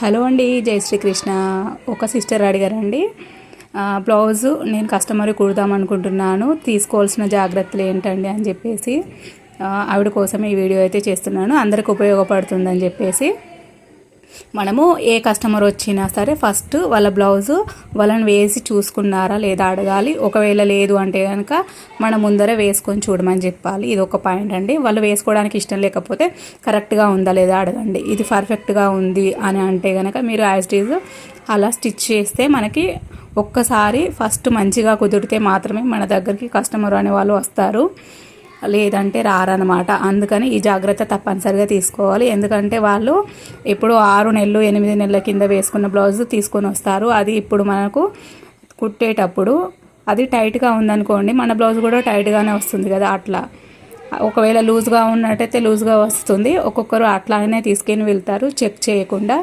Hello అండి, జై శ్రీకృష్ణ. ఒక సిస్టర్ అడిగారండి బ్లౌజు నేను కస్టమర్ కుడదాం అనుకుంటున్నాను, తీసుకోవాల్సిన జాగ్రత్తలు ఏంటండి అని చెప్పేసి ఆవిడ కోసం ఈ వీడియో అయితే చేస్తున్నాను. అందరికి ఉపయోగపడుతుందని చెప్పేసి మనము ఏ కస్టమర్ వచ్చినా సరే ఫస్ట్ వాళ్ళ బ్లౌజు వాళ్ళని వేసి చూసుకున్నారా లేదా అడగాలి. ఒకవేళ లేదు అంటే కనుక మనం ముందరే వేసుకొని చూడమని చెప్పాలి. ఇది ఒక పాయింట్ అండి. వాళ్ళు వేసుకోవడానికి ఇష్టం లేకపోతే కరెక్ట్గా ఉందా లేదా అడగండి. ఇది పర్ఫెక్ట్గా ఉంది అని అంటే కనుక మీరు యాజ్ ఇట్ ఈజ్ అలా స్టిచ్ చేస్తే మనకి ఒక్కసారి ఫస్ట్ మంచిగా కుదిరితే మాత్రమే మన దగ్గరికి కస్టమర్ అనే వాళ్ళు వస్తారు, లేదంటే రారనమాట. అందుకని ఈ జాగ్రత్త తప్పనిసరిగా తీసుకోవాలి. ఎందుకంటే వాళ్ళు ఇప్పుడు 6 నెలలు 8 నెలల కింద వేసుకున్న బ్లౌజ్ తీసుకొని వస్తారు. అది ఇప్పుడు మనకు కుట్టేటప్పుడు అది టైట్గా ఉందనుకోండి, మన బ్లౌజ్ కూడా టైట్గానే వస్తుంది కదా. అట్లా ఒకవేళ లూజ్గా ఉన్నట్టయితే లూజ్గా వస్తుంది. ఒక్కొక్కరు అట్లానే తీసుకొని వెళ్తారు చెక్ చేయకుండా.